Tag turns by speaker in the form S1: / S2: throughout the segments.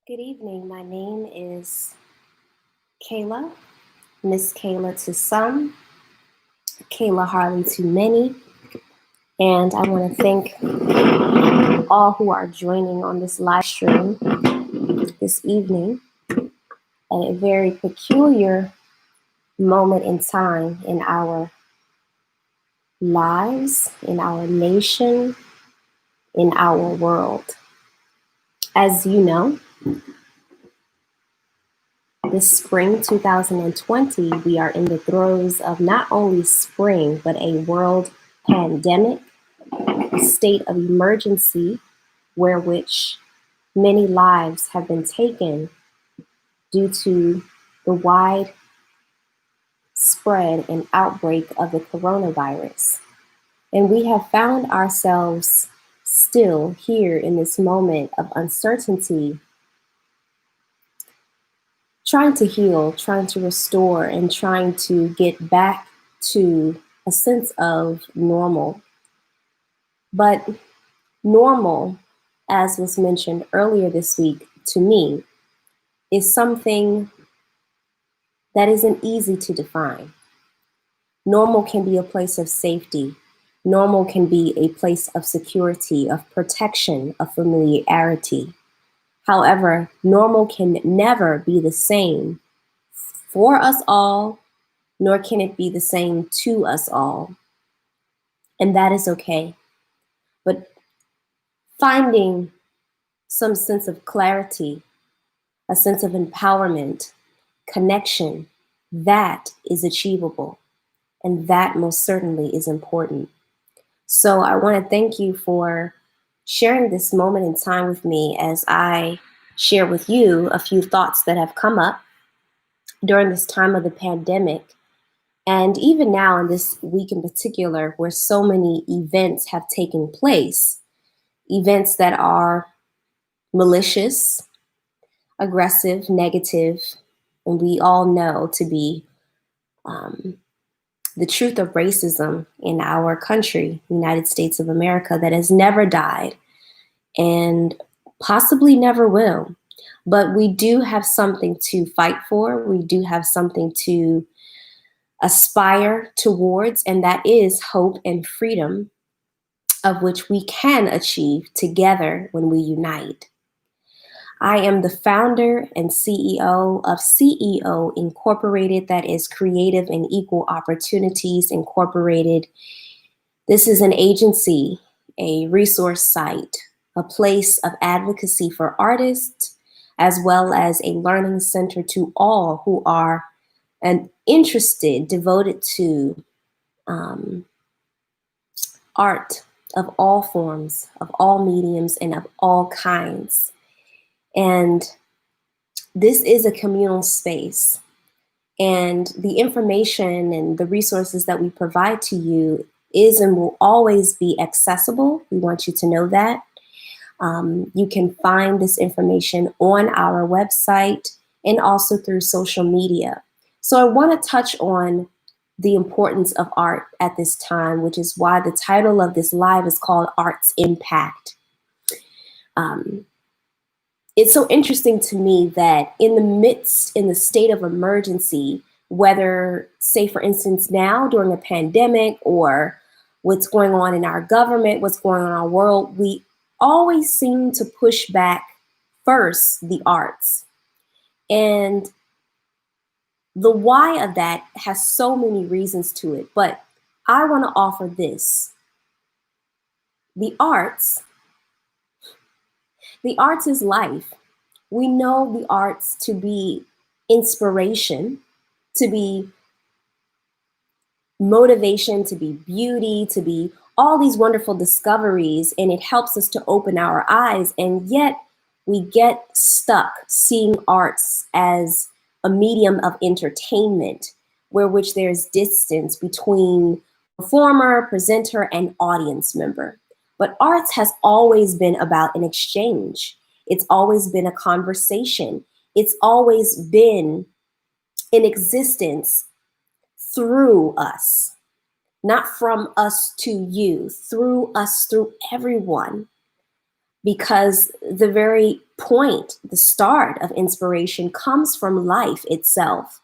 S1: Good evening. My name is Kayla, Miss Kayla to some, Kayla Harley to many, and I want to thank all who are joining on this live stream this evening at a very peculiar moment in time in our lives, in our nation, in our world. As you know, this spring 2020, we are in the throes of not only spring, but a world pandemic, a state of emergency where which many lives have been taken due to the wide spread and outbreak of the coronavirus. And we have found ourselves still here in this moment of uncertainty, trying to heal, trying to restore, and trying to get back to a sense of normal. But normal, as was mentioned earlier this week to me, is something that isn't easy to define. Normal can be a place of safety. Normal can be a place of security, of protection, of familiarity. However, normal can never be the same for us all, nor can it be the same to us all. And that is okay. But finding some sense of clarity, a sense of empowerment, connection, that is achievable. And that most certainly is important. So I want to thank you for sharing this moment in time with me as I share with you a few thoughts that have come up during this time of the pandemic. And even now in this week in particular, where so many events have taken place, events that are malicious, aggressive, negative, and we all know to be the truth of racism in our country, United States of America, that has never died and possibly never will. But we do have something to fight for. We do have something to aspire towards, and that is hope and freedom, of which we can achieve together when we unite. I am the founder and CEO of CEO Incorporated, that is Creative and Equal Opportunities Incorporated. This is an agency, a resource site, a place of advocacy for artists, as well as a learning center to all who are interested, devoted to art of all forms, of all mediums, and of all kinds. And this is a communal space. And the information and the resources that we provide to you is and will always be accessible. We want you to know that. You can find this information on our website and also through social media. So I want to touch on the importance of art at this time, which is why the title of this live is called Art's Impact. It's so interesting to me that in the state of emergency, whether, say, for instance, now during a pandemic or what's going on in our government, what's going on in our world, we always seem to push back first the arts. And the why of that has so many reasons to it, but I want to offer this. The arts is life. We know the arts to be inspiration, to be motivation, to be beauty, to be all these wonderful discoveries, and it helps us to open our eyes. And yet we get stuck seeing arts as a medium of entertainment, where which there's distance between performer, presenter, and audience member. But arts has always been about an exchange. It's always been a conversation. It's always been in existence through us, not from us to you, through us, through everyone. because the very point, the start of inspiration comes from life itself.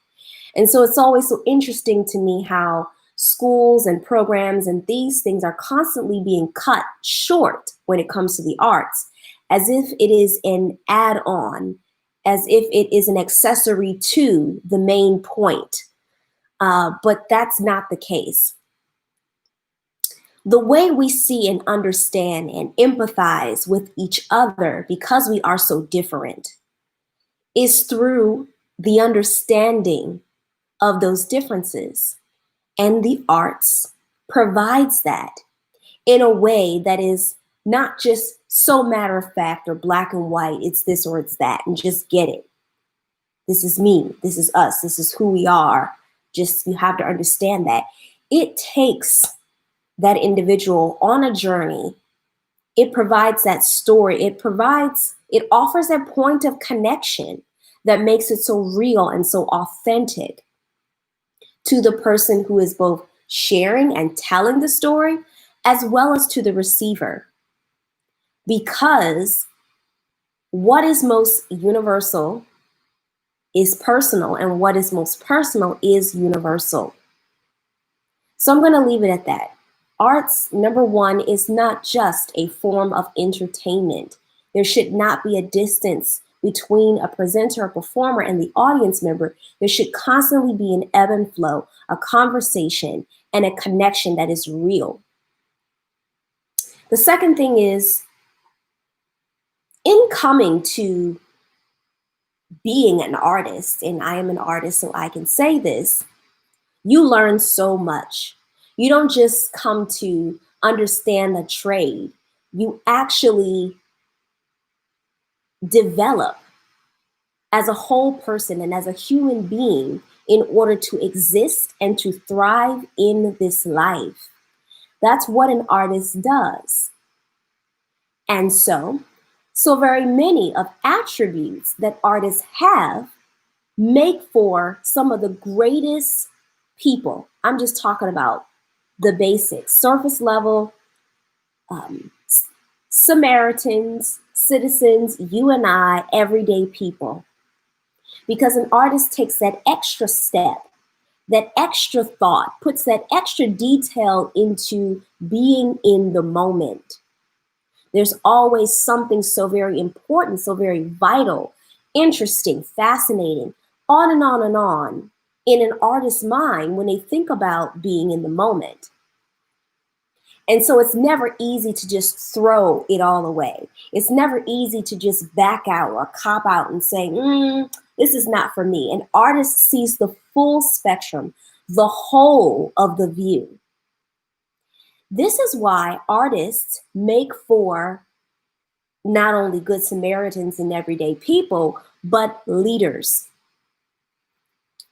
S1: And so it's always so interesting to me how schools and programs and these things are constantly being cut short when it comes to the arts, as if it is an add-on, as if it is an accessory to the main point. But that's not the case. The way we see and understand and empathize with each other, because we are so different, is through the understanding of those differences. And the arts provides that in a way that is not just so matter of fact or black and white, it's this or it's that, and just get it. This is me, this is us, this is who we are. Just, you have to understand that. It takes that individual on a journey. It provides that story. It offers that point of connection that makes it so real and so authentic to the person who is both sharing and telling the story, as well as to the receiver. Because what is most universal is personal, and what is most personal is universal. So I'm going to leave it at that. Arts, number one, is not just a form of entertainment. There should not be a distance between a presenter or performer and the audience member. There should constantly be an ebb and flow, a conversation, and a connection that is real. The second thing is, in coming to being an artist, and I am an artist, so I can say this, you learn so much. You don't just come to understand the trade. You actually develop as a whole person and as a human being in order to exist and to thrive in this life. That's what an artist does. And so very many of attributes that artists have make for some of the greatest people. I'm just talking about the basics, surface level, Samaritans, citizens, you and I, everyday people. Because an artist takes that extra step, that extra thought, puts that extra detail into being in the moment. There's always something so very important, so very vital, interesting, fascinating, on and on and on in an artist's mind when they think about being in the moment. And so it's never easy to just throw it all away. It's never easy to just back out or cop out and say, this is not for me. An artist sees the full spectrum, the whole of the view. This is why artists make for not only good Samaritans and everyday people, but leaders,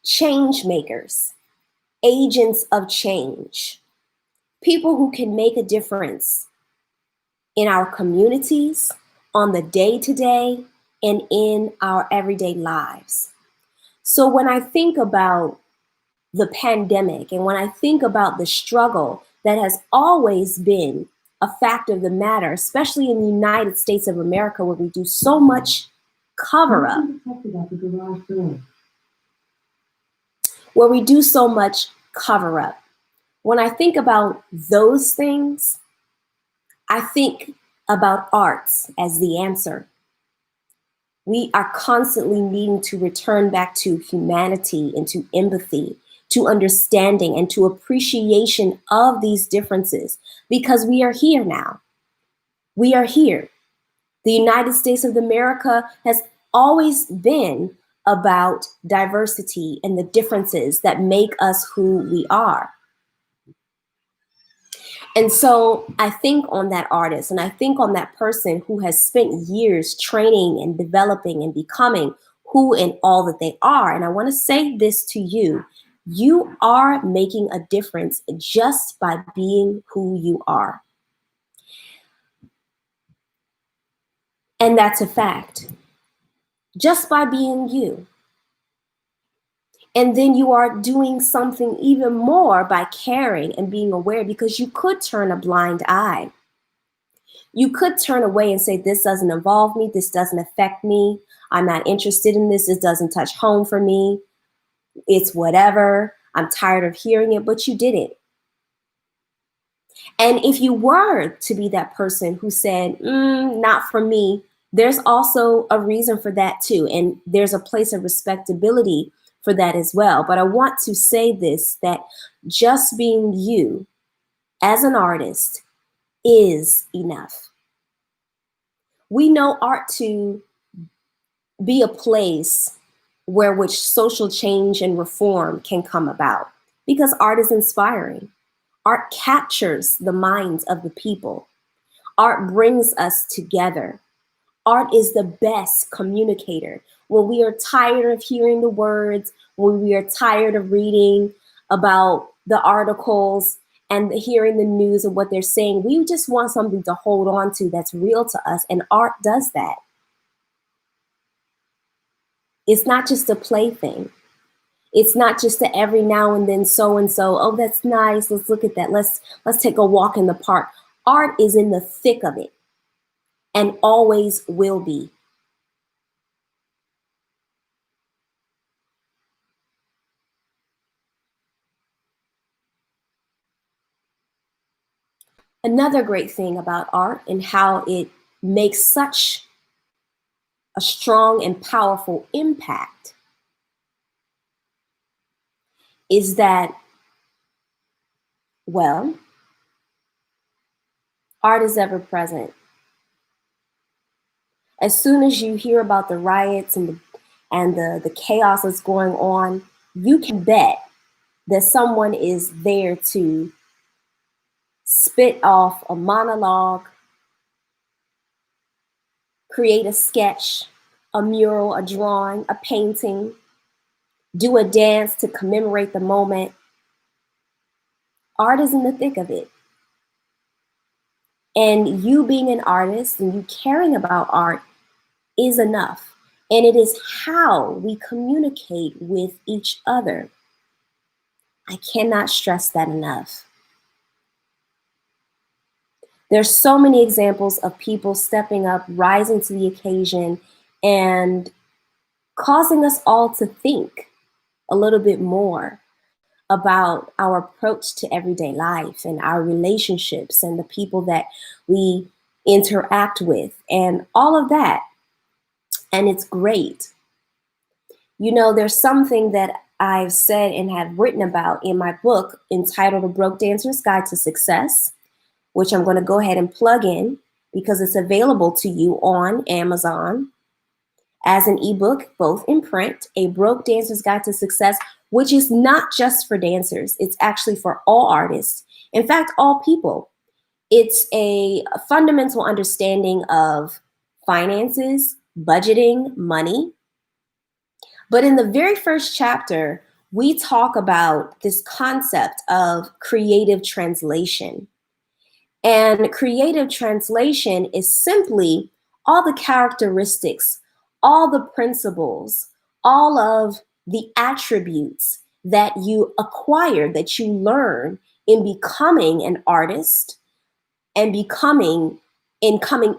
S1: change makers, agents of change, people who can make a difference in our communities, on the day-to-day, and in our everyday lives. So when I think about the pandemic and when I think about the struggle that has always been a fact of the matter, especially in the United States of America, where we do so much cover-up, when I think about those things, I think about arts as the answer. We are constantly needing to return back to humanity and to empathy, to understanding and to appreciation of these differences, because we are here now. We are here. The United States of America has always been about diversity and the differences that make us who we are. And so I think on that artist, and I think on that person who has spent years training and developing and becoming who and all that they are. And I want to say this to you. You are making a difference just by being who you are. And that's a fact. Just by being you. And then you are doing something even more by caring and being aware, because you could turn a blind eye. You could turn away and say, this doesn't involve me, this doesn't affect me, I'm not interested in this, it doesn't touch home for me, it's whatever, I'm tired of hearing it, but you didn't. And if you were to be that person who said, not for me, there's also a reason for that too. And there's a place of respectability for that as well. But I want to say this, that just being you as an artist is enough. We know art to be a place where which social change and reform can come about, because art is inspiring. Art captures the minds of the people. Art brings us together. Art is the best communicator. When we are tired of hearing the words, when we are tired of reading about the articles and hearing the news of what they're saying, we just want something to hold on to that's real to us, and art does that. It's not just a plaything. It's not just a every now and then so and so, oh, that's nice, let's look at that, let's take a walk in the park. Art is in the thick of it and always will be. Another great thing about art and how it makes such a strong and powerful impact is that, well, art is ever present. As soon as you hear about the riots and the chaos that's going on, you can bet that someone is there to spit off a monologue, create a sketch, a mural, a drawing, a painting, do a dance to commemorate the moment. Art is in the thick of it. And you being an artist and you caring about art is enough. And it is how we communicate with each other. I cannot stress that enough. There's so many examples of people stepping up, rising to the occasion, and causing us all to think a little bit more about our approach to everyday life and our relationships and the people that we interact with and all of that. And it's great. You know, there's something that I've said and have written about in my book entitled A Broke Dancer's Guide to Success, which I'm going to go ahead and plug in because it's available to you on Amazon as an ebook, both in print, A Broke Dancer's Guide to Success, which is not just for dancers. It's actually for all artists. In fact, all people. It's a fundamental understanding of finances, budgeting, money. But in the very first chapter, we talk about this concept of creative translation. And creative translation is simply all the characteristics, all the principles, all of the attributes that you acquire, that you learn in becoming an artist and coming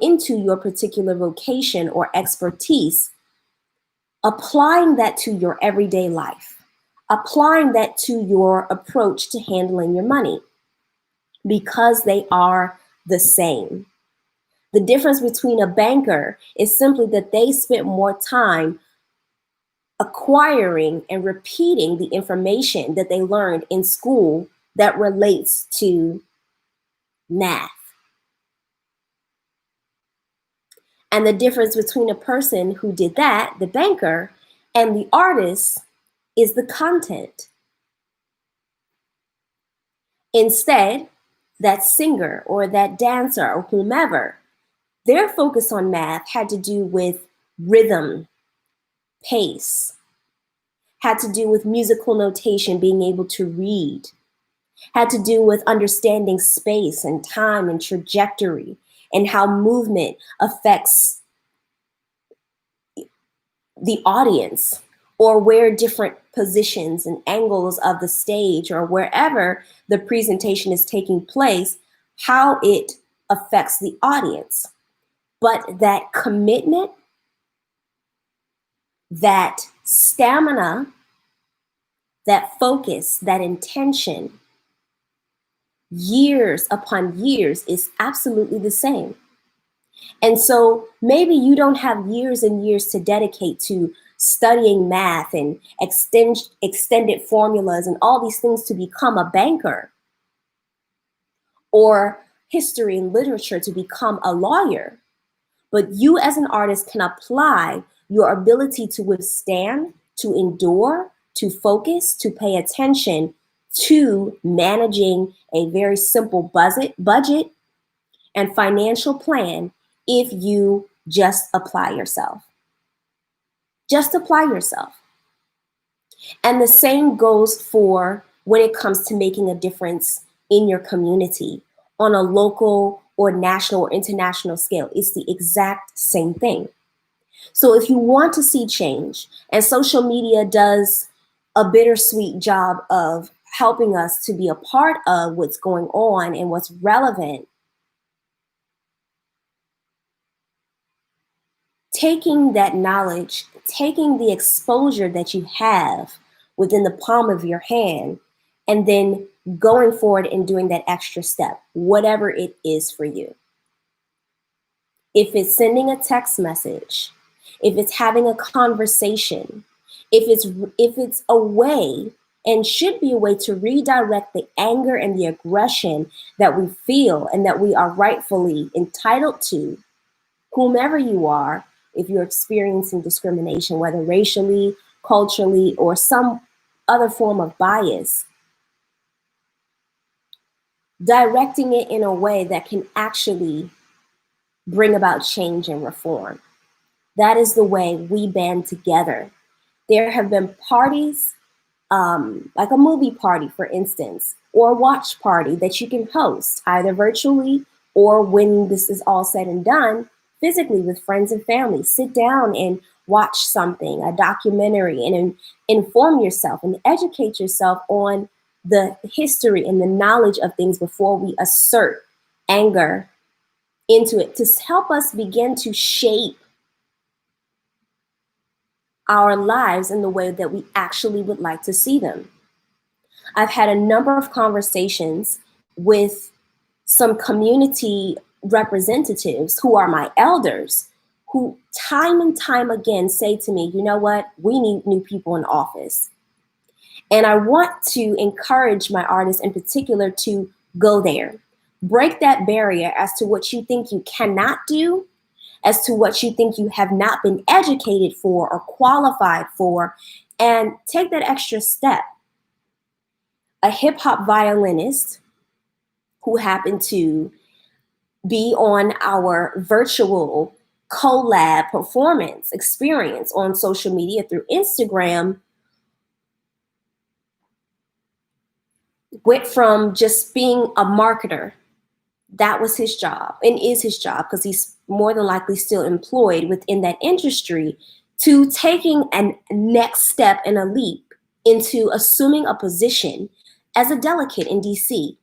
S1: into your particular vocation or expertise, applying that to your everyday life, applying that to your approach to handling your money, because they are the same. The difference between a banker is simply that they spent more time acquiring and repeating the information that they learned in school that relates to math. And the difference between a person who did that, the banker, and the artist is the content. Instead, that singer or that dancer or whomever, their focus on math had to do with rhythm, pace, had to do with musical notation, being able to read, had to do with understanding space and time and trajectory and how movement affects the audience, or where different positions and angles of the stage or wherever the presentation is taking place, how it affects the audience. But that commitment, that stamina, that focus, that intention, years upon years is absolutely the same. And so maybe you don't have years and years to dedicate to studying math and extended formulas and all these things to become a banker, or history and literature to become a lawyer. But you as an artist can apply your ability to withstand, to endure, to focus, to pay attention to managing a very simple budget and financial plan if you just apply yourself. Just apply yourself. And the same goes for when it comes to making a difference in your community on a local or national or international scale. It's the exact same thing. So if you want to see change, and social media does a bittersweet job of helping us to be a part of what's going on and what's relevant, taking that knowledge, taking the exposure that you have within the palm of your hand, and then going forward and doing that extra step, whatever it is for you. If it's sending a text message, if it's having a conversation, if it's a way, and should be a way, to redirect the anger and the aggression that we feel and that we are rightfully entitled to, whomever you are, if you're experiencing discrimination, whether racially, culturally, or some other form of bias, directing it in a way that can actually bring about change and reform. That is the way we band together. There have been parties, like a movie party, for instance, or a watch party that you can host either virtually or, when this is all said and done, physically with friends and family. Sit down and watch something, a documentary, and inform yourself and educate yourself on the history and the knowledge of things before we assert anger into it, to help us begin to shape our lives in the way that we actually would like to see them. I've had a number of conversations with some community representatives who are my elders, who time and time again say to me, you know what, we need new people in office. And I want to encourage my artists in particular to go there, break that barrier as to what you think you cannot do, as to what you think you have not been educated for or qualified for, and take that extra step. A hip hop violinist who happened to be on our virtual collab performance experience on social media through Instagram went from just being a marketer, that was his job and is his job because he's more than likely still employed within that industry, to taking a next step and a leap into assuming a position as a delegate in DC.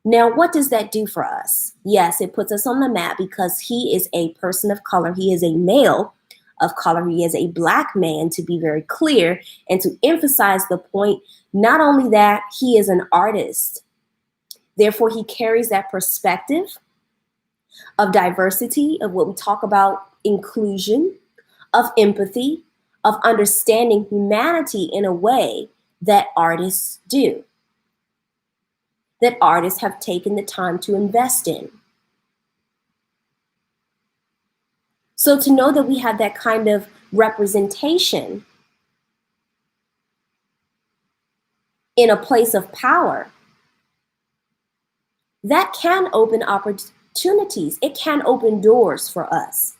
S1: Now, what does that do for us? Yes, it puts us on the map because he is a person of color. He is a male of color. He is a Black man, to be very clear, and to emphasize the point, not only that, he is an artist. Therefore, he carries that perspective of diversity, of what we talk about, inclusion, of empathy, of understanding humanity in a way that artists do, that artists have taken the time to invest in. So to know that we have that kind of representation in a place of power, that can open opportunities. It can open doors for us.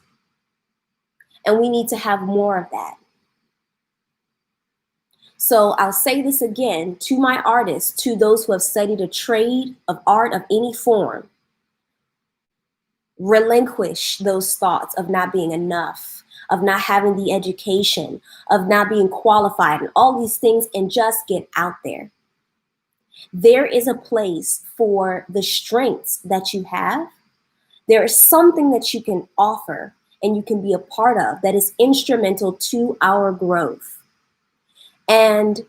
S1: And we need to have more of that. So I'll say this again to my artists, to those who have studied a trade of art of any form: relinquish those thoughts of not being enough, of not having the education, of not being qualified, and all these things, and just get out there. There is a place for the strengths that you have There is something that you can offer and you can be a part of that is instrumental to our growth. And,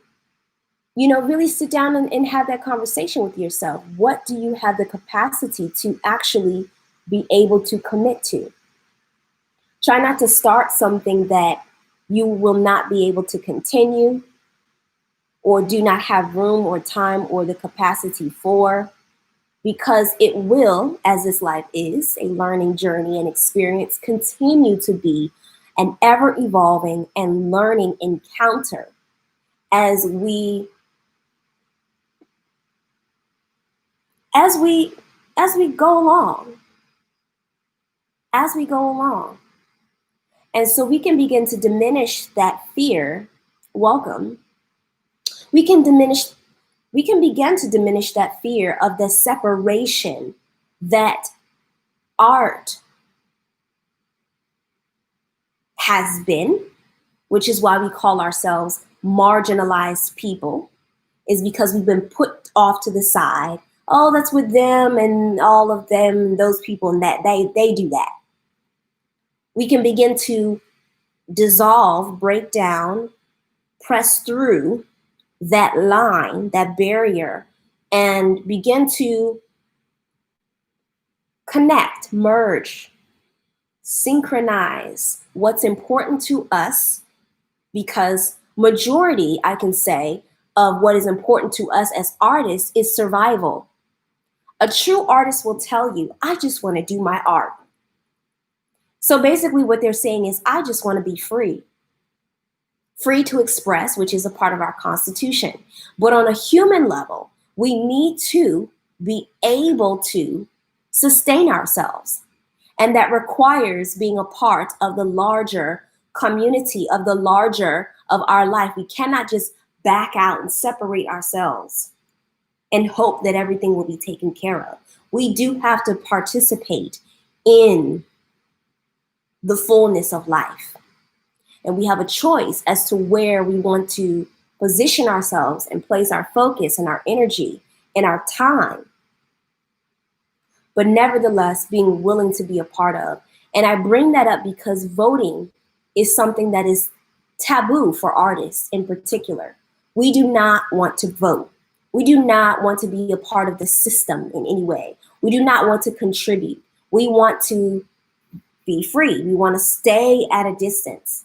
S1: really sit down and have that conversation with yourself. What do you have the capacity to actually be able to commit to? Try not to start something that you will not be able to continue or do not have room or time or the capacity for, because it will, as this life is, a learning journey and experience, continue to be an ever evolving and learning encounter as we as we as we go along, as we go along. And so we can begin to diminish that fear. Welcome. We can begin to diminish that fear of the separation that art has been, which is why we call ourselves marginalized people, is because we've been put off to the side. Oh, that's with them and all of them, those people, and that they do that. We can begin to dissolve, break down, press through that line, that barrier, and begin to connect, merge, synchronize what's important to us, because majority, I can say, of what is important to us as artists is survival. A true artist will tell you, I just want to do my art. So basically what they're saying is, I just want to be free. Free to express, which is a part of our Constitution. But on a human level, we need to be able to sustain ourselves. And that requires being a part of the larger community, of the larger of our life. We cannot just back out and separate ourselves and hope that everything will be taken care of. We do have to participate in the fullness of life. And we have a choice as to where we want to position ourselves and place our focus and our energy and our time. But nevertheless, being willing to be a part of. And I bring that up because voting is something that is taboo for artists in particular. We do not want to vote. We do not want to be a part of the system in any way. We do not want to contribute. We want to be free. We want to stay at a distance.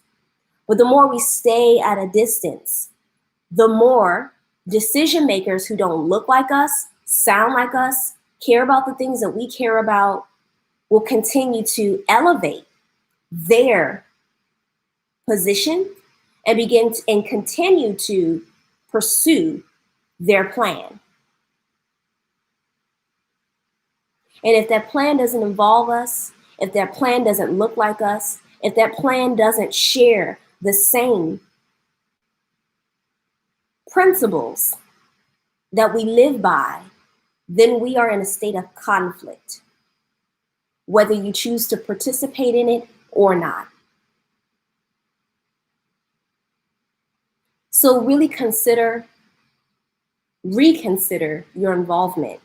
S1: But the more we stay at a distance, the more decision makers who don't look like us, sound like us, care about the things that we care about will continue to elevate their position and and continue to pursue their plan. And if that plan doesn't involve us, if that plan doesn't look like us, if that plan doesn't share the same principles that we live by, then we are in a state of conflict, whether you choose to participate in it or not. So really reconsider your involvement.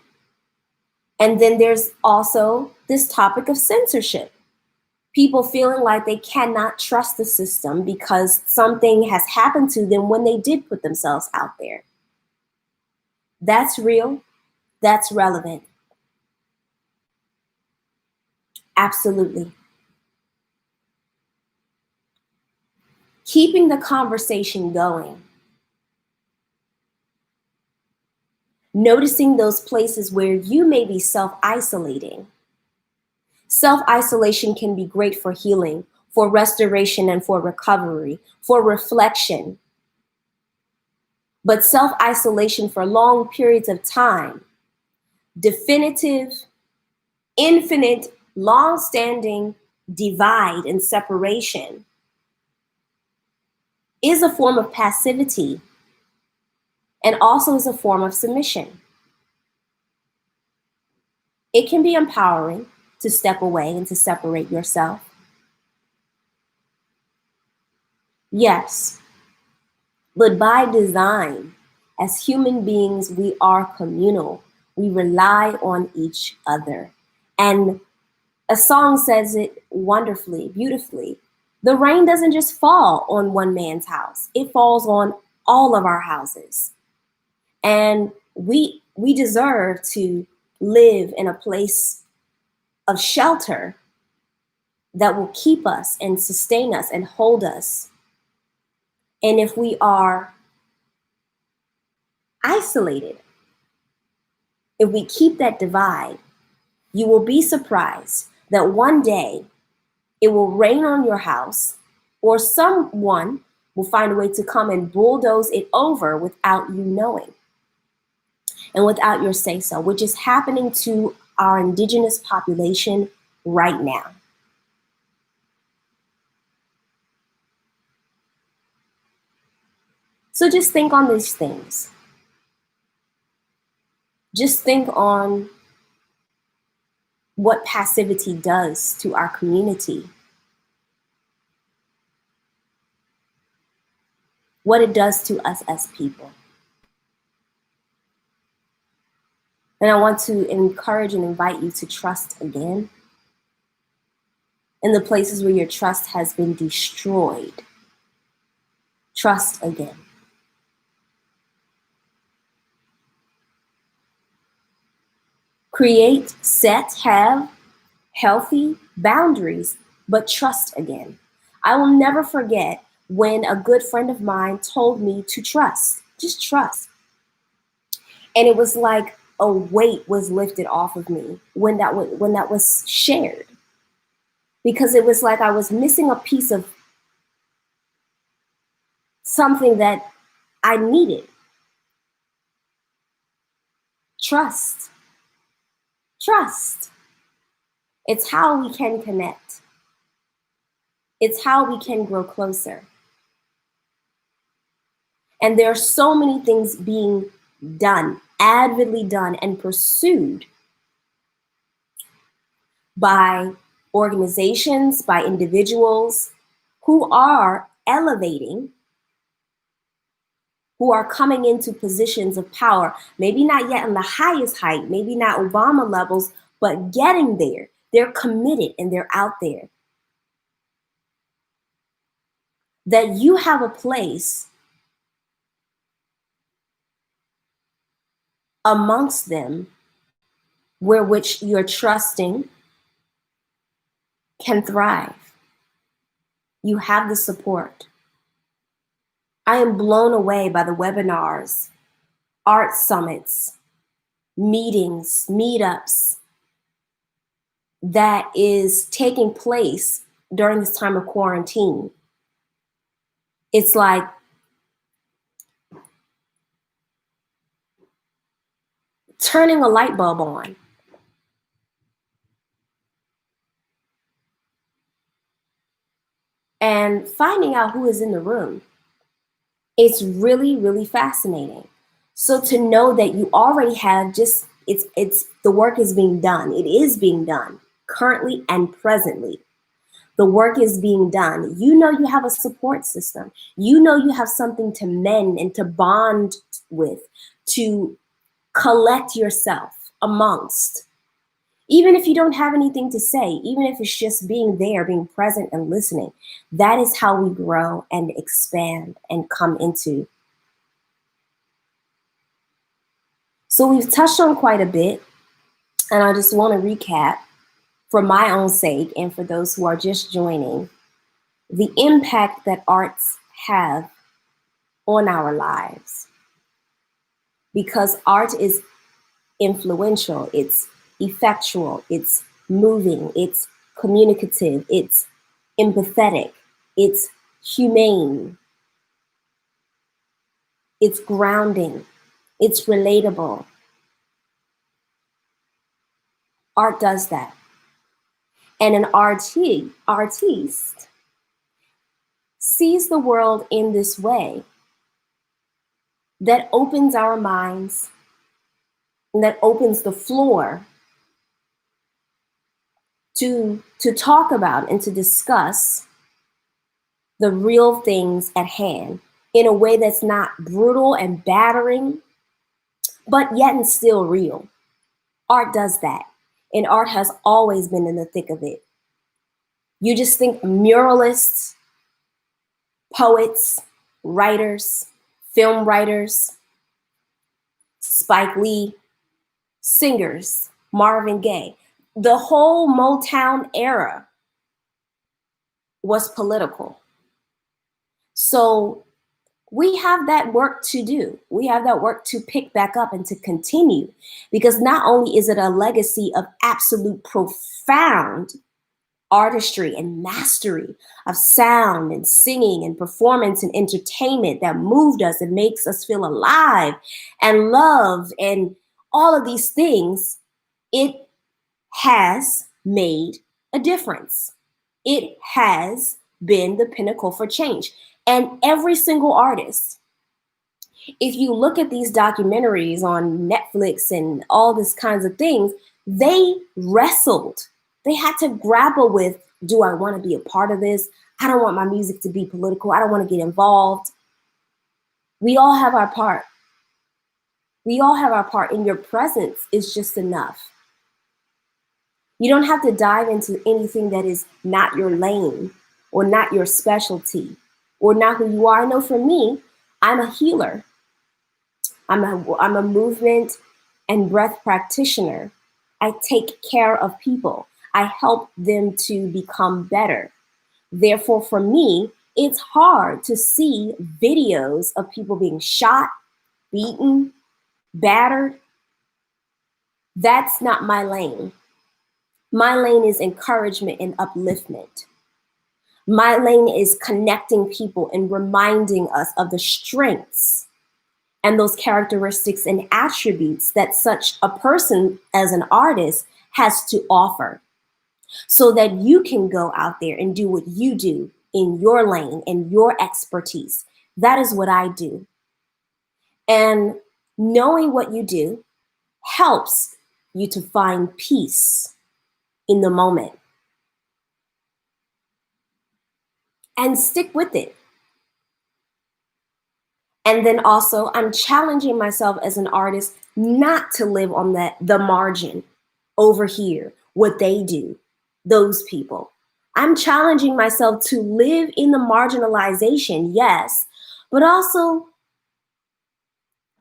S1: And then there's also this topic of censorship. People feeling like they cannot trust the system because something has happened to them when they did put themselves out there. That's real. That's relevant. Absolutely. Keeping the conversation going. Noticing those places where you may be self-isolating. Self-isolation can be great for healing, for restoration, and for recovery, for reflection. But self-isolation for long periods of time, definitive, infinite, long-standing divide and separation is a form of passivity and also is a form of submission. It can be empowering to step away and to separate yourself. Yes, but by design, as human beings, we are communal. We rely on each other. And A song says it wonderfully, beautifully. The rain doesn't just fall on one man's house, it falls on all of our houses. And we deserve to live in a place of shelter that will keep us and sustain us and hold us. And if we are isolated, if we keep that divide, you will be surprised that one day it will rain on your house, or someone will find a way to come and bulldoze it over without you knowing and without your say so, which is happening to our indigenous population right now. So just think on these things. Just think on what passivity does to our community, what it does to us as people. And I want to encourage and invite you to trust again in the places where your trust has been destroyed. Trust again. Create, set, have healthy boundaries, but trust again. I will never forget when a good friend of mine told me to trust, just trust. And it was like a weight was lifted off of me when that was shared. Because it was like I was missing a piece of something that I needed. Trust. Trust. It's how we can connect. It's how we can grow closer. And there are so many things being done, avidly done and pursued by organizations, by individuals who are elevating, who are coming into positions of power, maybe not yet on the highest height, maybe not Obama levels, but getting there. They're committed and they're out there. That you have a place amongst them where which you're trusting can thrive. You have the support. I am blown away by the webinars, art summits, meetings, meetups that is taking place during this time of quarantine. It's like turning a light bulb on. And finding out who is in the room. It's really, really fascinating. So to know that you already have it's the work is being done. It is being done currently and presently. The work is being done. You know you have a support system. You know you have something to mend and to bond with, to collect yourself amongst. Even if you don't have anything to say, even if it's just being there, being present and listening, that is how we grow and expand and come into. So we've touched on quite a bit, and I just want to recap for my own sake and for those who are just joining, the impact that arts have on our lives. Because art is influential, it's effectual, it's moving, it's communicative, it's empathetic, it's humane, it's grounding, it's relatable. Art does that. And an artiste sees the world in this way that opens our minds and that opens the floor to talk about and to discuss the real things at hand in a way that's not brutal and battering, but yet and still real. Art does that. and art has always been in the thick of it. You just think muralists, poets, writers, film writers, Spike Lee, singers, Marvin Gaye. The whole Motown era was political. So we have that work to do. We have that work to pick back up and to continue, because not only is it a legacy of absolute profound artistry and mastery of sound and singing and performance and entertainment that moved us and makes us feel alive and love and all of these things, it has made a difference. It has been the pinnacle for change. And every single artist, if you look at these documentaries on Netflix and all these kinds of things, they wrestled. They had to grapple with, do I want to be a part of this? I don't want my music to be political. I don't want to get involved. We all have our part. We all have our part, and your presence is just enough. You don't have to dive into anything that is not your lane or not your specialty or not who you are. I know for me, I'm a healer. I'm a movement and breath practitioner. I take care of people. I help them to become better. Therefore, for me, it's hard to see videos of people being shot, beaten, battered. That's not my lane. My lane is encouragement and upliftment. My lane is connecting people and reminding us of the strengths and those characteristics and attributes that such a person as an artist has to offer, so that you can go out there and do what you do in your lane and your expertise. That is what I do. And knowing what you do helps you to find peace in the moment. And stick with it. And then also, I'm challenging myself as an artist not to live on the margin over here, what they do, those people. I'm challenging myself to live in the marginalization, yes, but also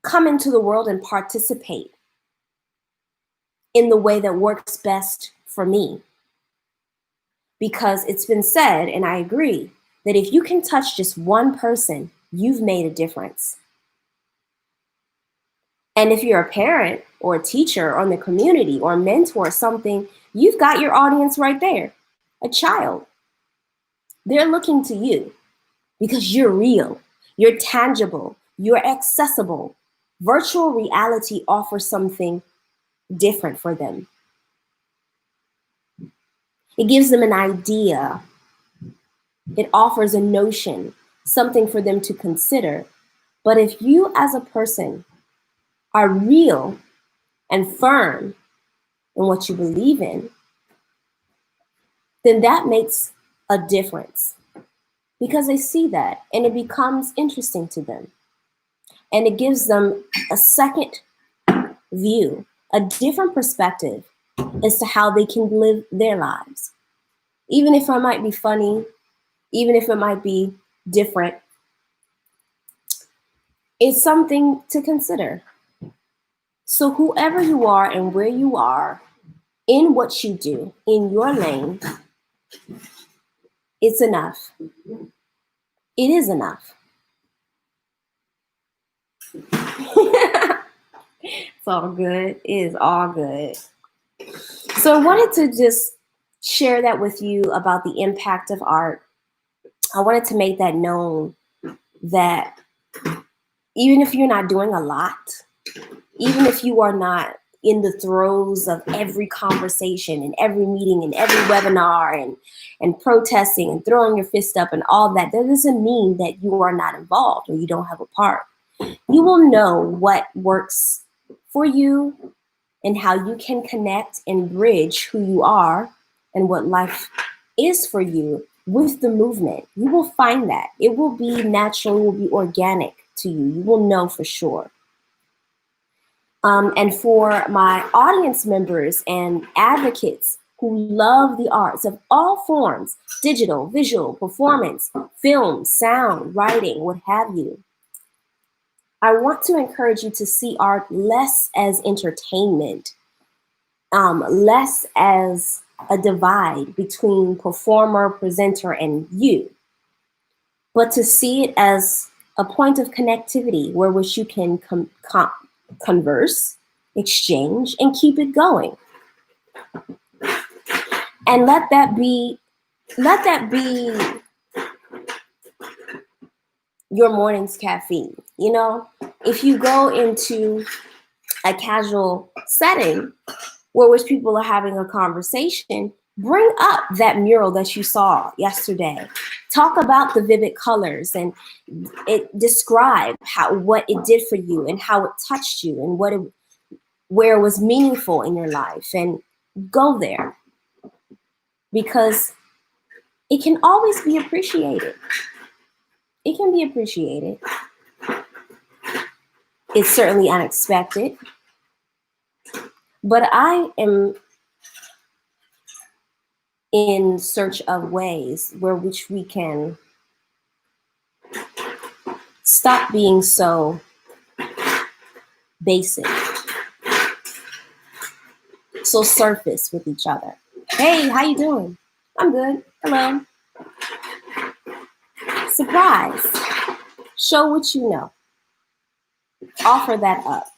S1: come into the world and participate in the way that works best for me. Because it's been said, and I agree, that if you can touch just one person, you've made a difference. And if you're a parent or a teacher or in the community or a mentor or something, you've got your audience right there, a child. They're looking to you because you're real, you're tangible, you're accessible. Virtual reality offers something different for them. It gives them an idea. It offers a notion, something for them to consider. But if you as a person are real and firm in what you believe in, then that makes a difference, because they see that and it becomes interesting to them. And it gives them a second view, a different perspective as to how they can live their lives. Even if it might be funny, even if it might be different, it's something to consider. So whoever you are and where you are, in what you do, in your lane, it's enough. It is enough. It's all good. It is all good. So I wanted to just share that with you about the impact of art. I wanted to make that known, that even if you're not doing a lot, even if you are not in the throes of every conversation and every meeting and every webinar and protesting and throwing your fist up and all that doesn't mean that you are not involved or you don't have a part. You will know what works for you and how you can connect and bridge who you are and what life is for you with the movement. You will find that. It will be natural, it will be organic to you. You will know for sure. And for my audience members and advocates who love the arts of all forms, digital, visual, performance, film, sound, writing, what have you, I want to encourage you to see art less as entertainment, less as a divide between performer, presenter, and you, but to see it as a point of connectivity where which you can converse, exchange, and keep it going. And let that be your morning's caffeine. You know, if you go into a casual setting where which people are having a conversation, bring up that mural that you saw yesterday. Talk about the vivid colors and describe what it did for you and how it touched you and where it was meaningful in your life, and go there, because it can always be appreciated. It can be appreciated. It's certainly unexpected, but I am in search of ways where which we can stop being so basic, so surface with each other. Hey, how you doing? I'm good. Hello. Surprise. Show what you know. Offer that up.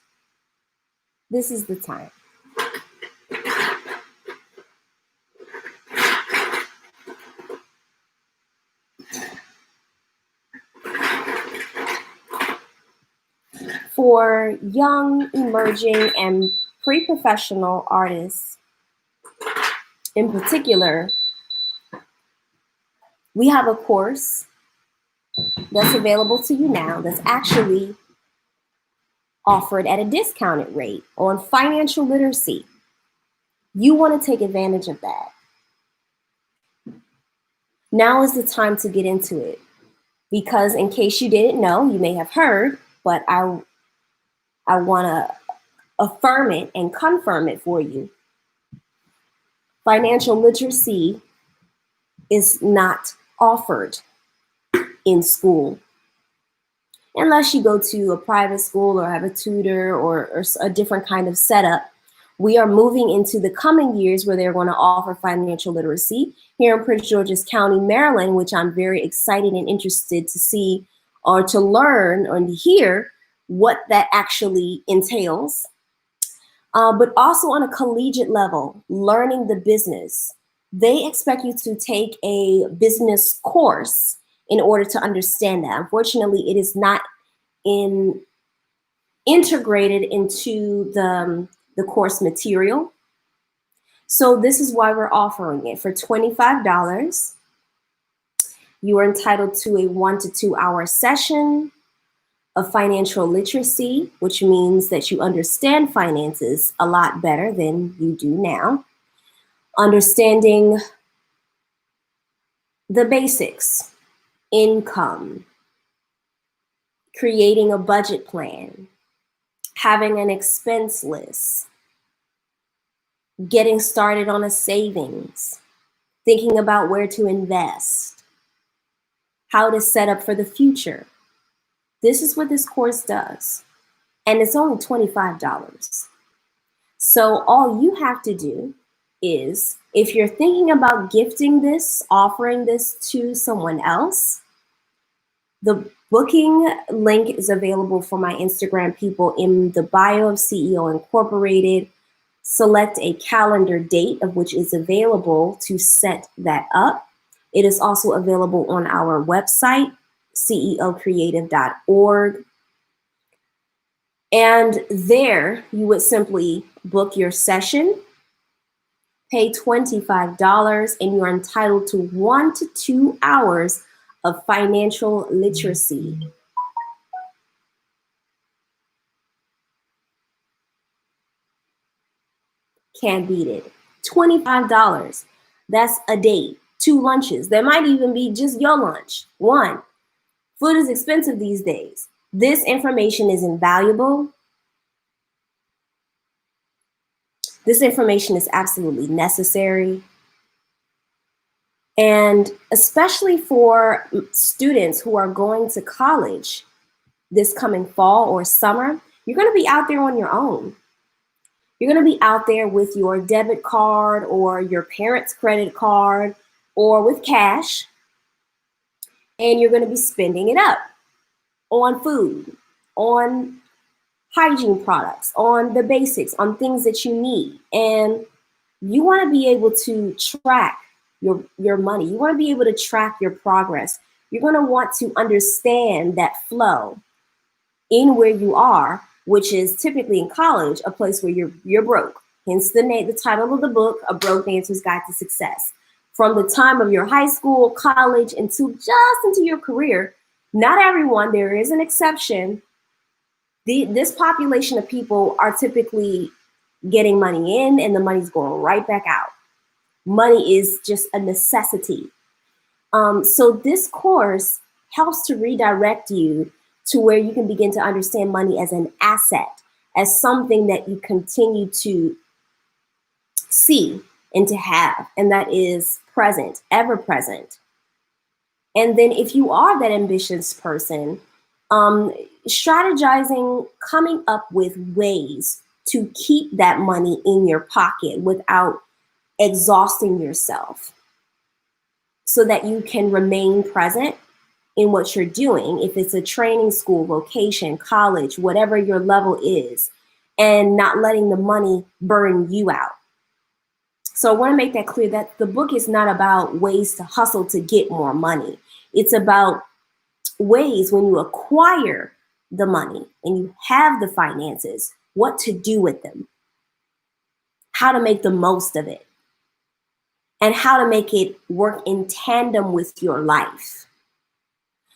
S1: This is the time. For young, emerging, and pre-professional artists in particular, we have a course that's available to you now that's actually offered at a discounted rate on financial literacy. You want to take advantage of that. Now is the time to get into it, because in case you didn't know, you may have heard, but I want to affirm it and confirm it for you. Financial literacy is not offered in school unless you go to a private school or have a tutor or a different kind of setup. We are moving into the coming years where they're going to offer financial literacy here in Prince George's County, Maryland, which I'm very excited and interested to see or to learn or to hear what that actually entails. But also on a collegiate level, learning the business. They expect you to take a business course in order to understand that. Unfortunately, it is not integrated into the course material. So this is why we're offering it for $25. You are entitled to a 1 to 2 hour session of financial literacy, which means that you understand finances a lot better than you do now. Understanding the basics, income, creating a budget plan, having an expense list, getting started on a savings, thinking about where to invest, how to set up for the future. This is what this course does. And it's only $25. So all you have to do is, if you're thinking about gifting this, offering this to someone else, the booking link is available for my Instagram people in the bio of CEO Incorporated. Select a calendar date of which is available to set that up. It is also available on our website, ceocreative.org. And there you would simply book your session, pay $25, and you are entitled to 1 to 2 hours of financial literacy. Can't beat it. $25. That's a date, 2 lunches. There might even be just your lunch, 1. Food is expensive these days. This information is invaluable. This information is absolutely necessary. And especially for students who are going to college this coming fall or summer, you're going to be out there on your own. You're going to be out there with your debit card or your parents' credit card or with cash, and you're going to be spending it up on food, on hygiene products, on the basics, on things that you need. And you want to be able to track your money. You want to be able to track your progress. You're going to want to understand that flow in where you are, which is typically in college, a place where you're broke. Hence the title of the book, A Broke Dancer's Guide to Success. From the time of your high school, college, into your career, not everyone, there is an exception. This population of people are typically getting money in and the money's going right back out. Money is just a necessity. So this course helps to redirect you to where you can begin to understand money as an asset, as something that you continue to see and to have, and that is present, ever present. And then if you are that ambitious person, strategizing, coming up with ways to keep that money in your pocket without exhausting yourself so that you can remain present in what you're doing, if it's a training school, vocation, college, whatever your level is, and not letting the money burn you out. So I want to make that clear that the book is not about ways to hustle to get more money. It's about ways when you acquire the money and you have the finances, what to do with them, how to make the most of it, and how to make it work in tandem with your life.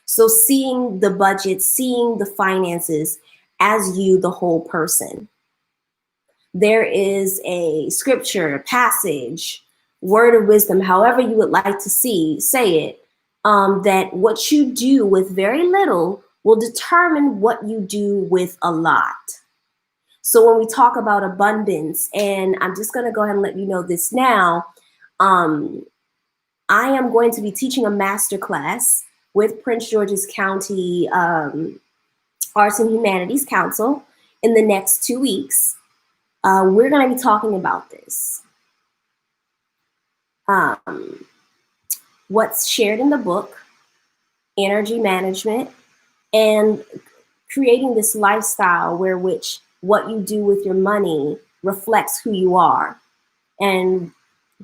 S1: So seeing the budget, seeing the finances as you, the whole person. There is a scripture, a passage, word of wisdom, however you would like to say it, that what you do with very little will determine what you do with a lot. So when we talk about abundance, and I'm just going to go ahead and let you know this now, I am going to be teaching a masterclass with Prince George's County Arts and Humanities Council in the next 2 weeks. We're going to be talking about this. What's shared in the book, energy management, and creating this lifestyle where which what you do with your money reflects who you are, and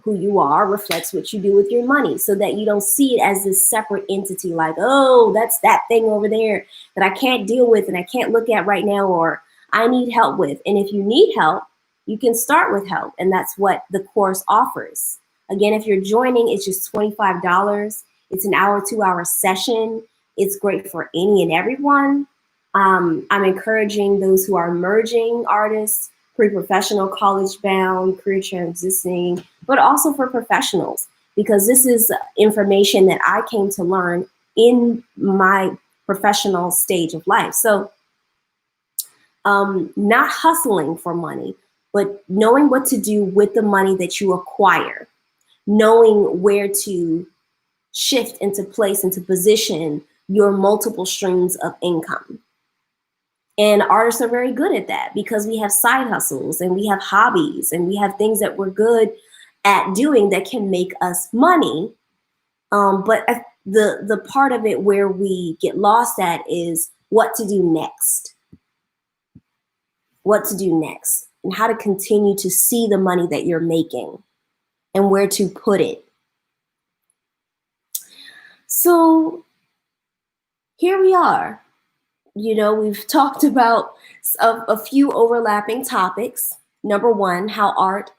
S1: who you are reflects what you do with your money, so that you don't see it as this separate entity like, oh, that's that thing over there that I can't deal with and I can't look at right now, or I need help with. And if you need help, you can start with help. And that's what the course offers. Again, if you're joining, it's just $25. It's an hour, 2-hour session. It's great for any and everyone. I'm encouraging those who are emerging artists, pre-professional, college-bound, career transitioning, but also for professionals, because this is information that I came to learn in my professional stage of life. So not hustling for money, but knowing what to do with the money that you acquire, knowing where to shift into place, into position your multiple streams of income. And artists are very good at that because we have side hustles and we have hobbies and we have things that we're good at doing that can make us money. But the part of it where we get lost at is what to do next. What to do next and how to continue to see the money that you're making and where to put it. So here we are. You know, we've talked about a few overlapping topics. Number one, how art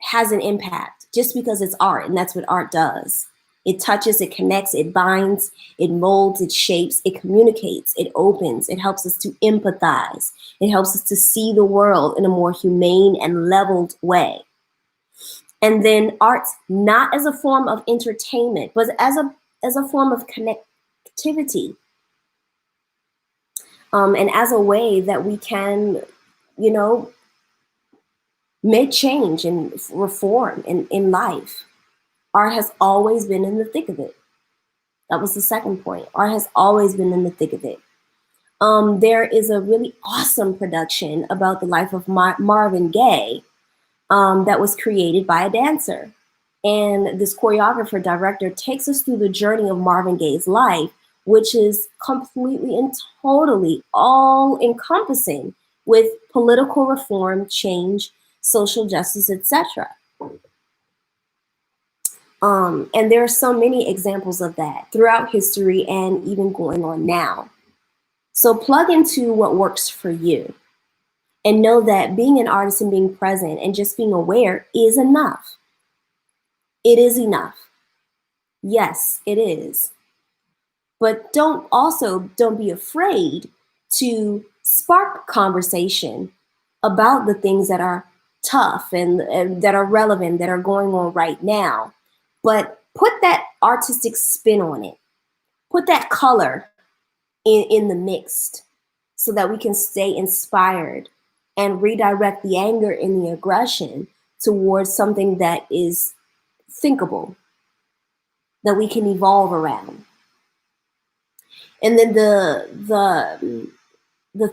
S1: has an impact just because it's art, and that's what art does. It touches, it connects, it binds, it molds, it shapes, it communicates, it opens, it helps us to empathize. It helps us to see the world in a more humane and leveled way. And then art, not as a form of entertainment, but as a form of connectivity. And as a way that we can, you know, make change and reform in life. Art has always been in the thick of it. That was the second point. Art has always been in the thick of it. There is a really awesome production about the life of Marvin Gaye that was created by a dancer. And this choreographer director takes us through the journey of Marvin Gaye's life, which is completely and totally all encompassing with political reform, change, social justice, etc. And there are so many examples of that throughout history and even going on now. So plug into what works for you and know that being an artist and being present and just being aware is enough. It is enough. Yes, it is. But don't be afraid to spark conversation about the things that are tough and that are relevant, that are going on right now. But put that artistic spin on it. Put that color in the mix so that we can stay inspired and redirect the anger and the aggression towards something that is thinkable, that we can evolve around. And then the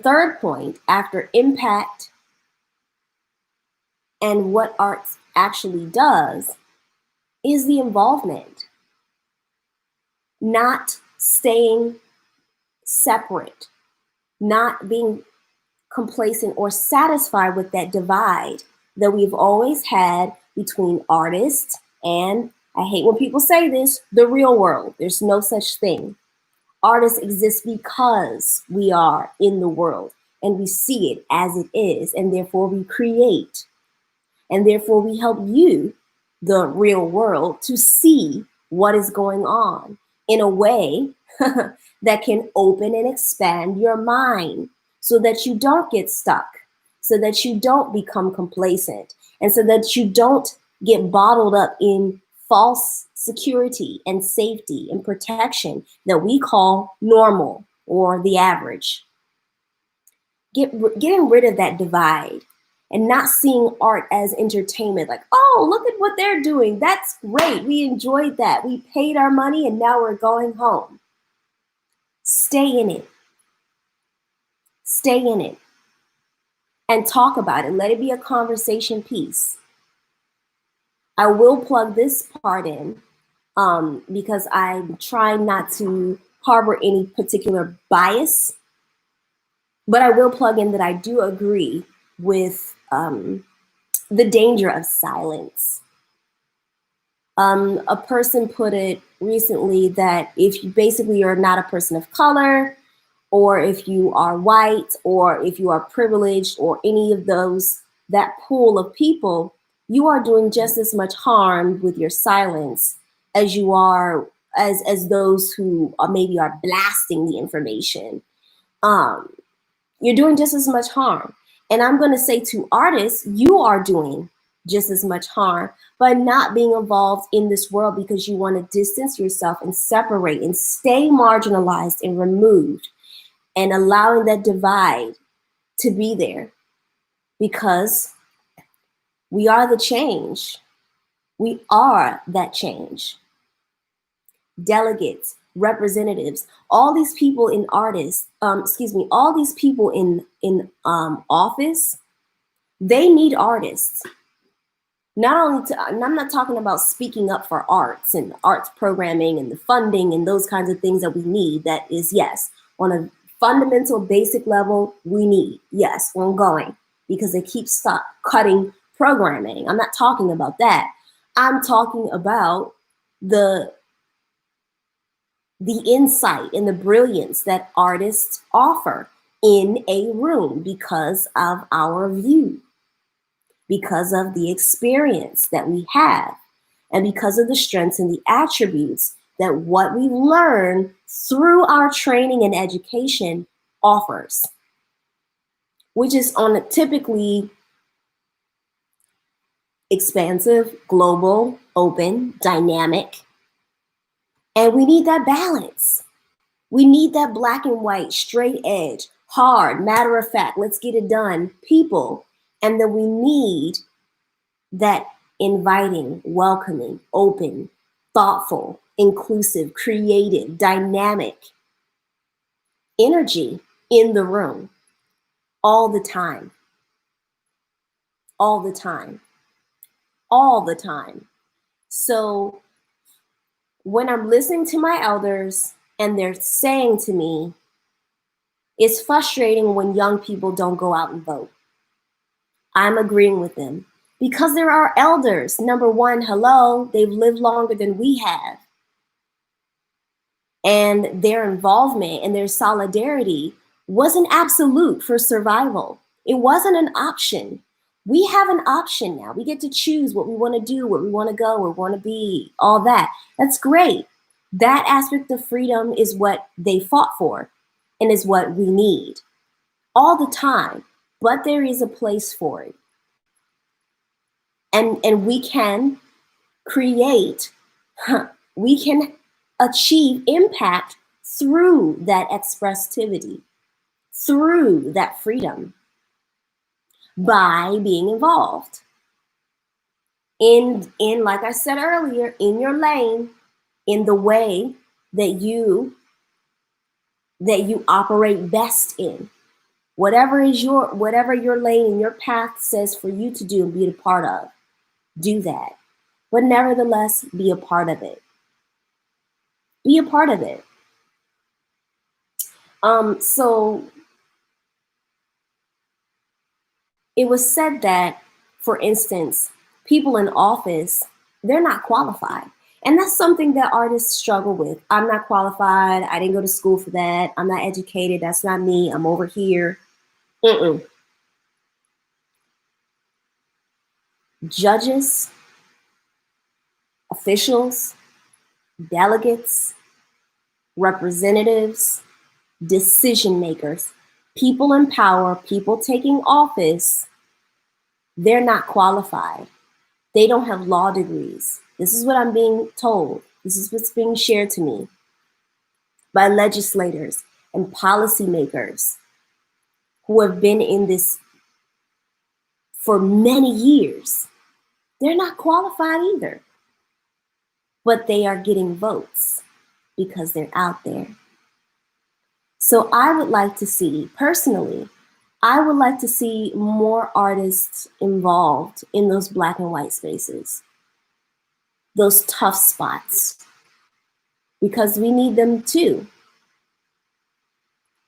S1: third point, after impact and what art actually does, is the involvement. Not staying separate, not being complacent or satisfied with that divide that we've always had between artists and, I hate when people say this, the real world. There's no such thing. Artists exist because we are in the world and we see it as it is, and therefore we create. And therefore we help you, the real world, to see what is going on in a way that can open and expand your mind so that you don't get stuck, so that you don't become complacent, and so that you don't get bottled up in false security and safety and protection that we call normal or the average. Getting rid of that divide and not seeing art as entertainment, like, oh, look at what they're doing. That's great. We enjoyed that. We paid our money and now we're going home. Stay in it. Stay in it. And talk about it. Let it be a conversation piece. I will plug this part in because I'm trying not to harbor any particular bias, but I will plug in that I do agree with the danger of silence. A person put it recently that if you basically are not a person of color, or if you are white, or if you are privileged, or any of those, that pool of people, you are doing just as much harm with your silence as you are as those who maybe are blasting the information. You're doing just as much harm. And I'm going to say to artists, you are doing just as much harm by not being involved in this world because you want to distance yourself and separate and stay marginalized and removed, and allowing that divide to be there, because we are the change. We are that change. Delegates, representatives, all these people in all these people in office, they need artists. Not only to, and I'm not talking about speaking up for arts and arts programming and the funding and those kinds of things that we need. That is, yes, on a fundamental basic level, we need, yes, ongoing, because they keep cutting programming. I'm not talking about that. I'm talking about the insight and the brilliance that artists offer in a room because of our view, because of the experience that we have, and because of the strengths and the attributes that what we learn through our training and education offers, which is on a typically expansive, global, open, dynamic. And we need that balance. We need that black and white, straight edge, hard, matter of fact, let's get it done, people. And then we need that inviting, welcoming, open, thoughtful, inclusive, creative, dynamic energy in the room all the time, all the time, all the time. So when I'm listening to my elders and they're saying to me, it's frustrating when young people don't go out and vote. I'm agreeing with them because there are elders. Number one, hello, they've lived longer than we have. And their involvement and their solidarity wasn't absolute for survival. It wasn't an option. We have an option now. We get to choose what we want to do, where we want to go, where we want to be, all that. That's great. That aspect of freedom is what they fought for and is what we need all the time. But there is a place for it. And we can create, we can achieve impact through that expressivity, through that freedom, by being involved in like I said earlier, in your lane, in the way that you operate best in. Whatever your lane and your path says for you to do and be a part of, do that. But nevertheless, be a part of it. Be a part of it. So it was said that, for instance, people in office, they're not qualified. And that's something that artists struggle with. I'm not qualified. I didn't go to school for that. I'm not educated. That's not me. I'm over here. Judges, officials, delegates, representatives, decision makers, people in power, people taking office, they're not qualified. They don't have law degrees. This is what I'm being told. This is what's being shared to me by legislators and policymakers who have been in this for many years. They're not qualified either, but they are getting votes because they're out there. So I would like to see, personally, I would like to see more artists involved in those Black and white spaces, those tough spots, because we need them too.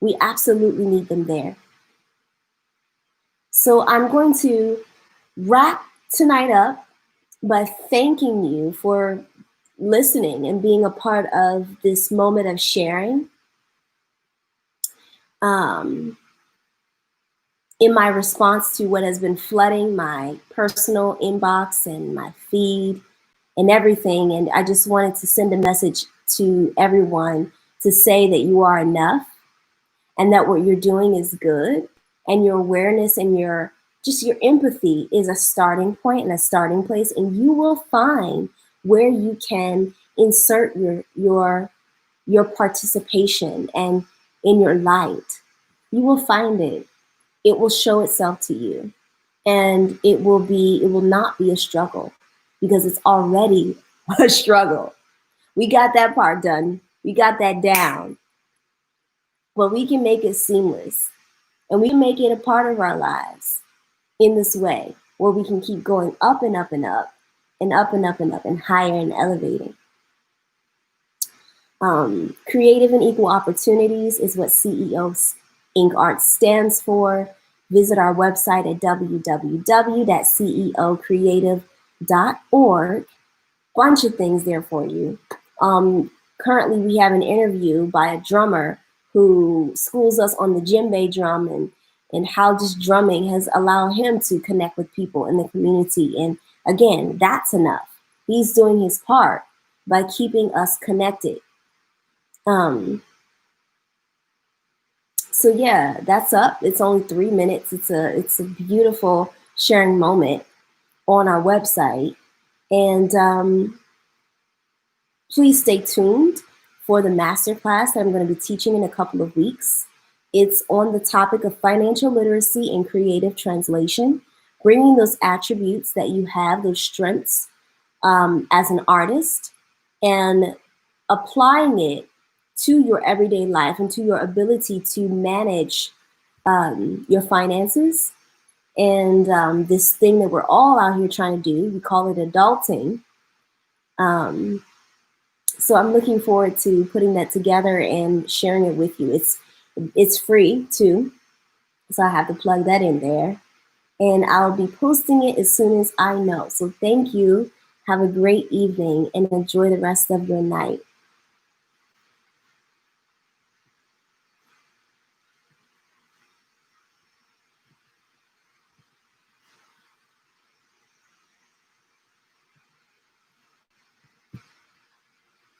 S1: We absolutely need them there. So I'm going to wrap tonight up by thanking you for listening and being a part of this moment of sharing. In my response to what has been flooding my personal inbox and my feed and everything. And I just wanted to send a message to everyone to say that you are enough and that what you're doing is good. And your awareness and your empathy is a starting point and a starting place. And you will find where you can insert your participation and in your light. You will find it. It will show itself to you, and it will not be a struggle, because it's already a struggle. We got that part done. We got that down. But we can make it seamless, and we can make it a part of our lives in this way, where we can keep going up and up and up and up and up and up and higher and elevating. Creative and equal opportunities is what CEOs Inc. Art stands for. Visit our website at www.ceocreative.org. Bunch of things there for you. Currently, we have an interview by a drummer who schools us on the djembe drum and how just drumming has allowed him to connect with people in the community. And again, that's enough. He's doing his part by keeping us connected. So yeah, that's up. It's only 3 minutes. It's a beautiful sharing moment on our website. And please stay tuned for the masterclass that I'm going to be teaching in a couple of weeks. It's on the topic of financial literacy and creative translation. bringing those attributes that you have, those strengths, as an artist, and applying it to your everyday life and to your ability to manage your finances and this thing that we're all out here trying to do. We call it adulting. So I'm looking forward to putting that together and sharing it with you. It's free too, so I have to plug that in there. And I'll be posting it as soon as I know. So thank you. Have a great evening and enjoy the rest of your night.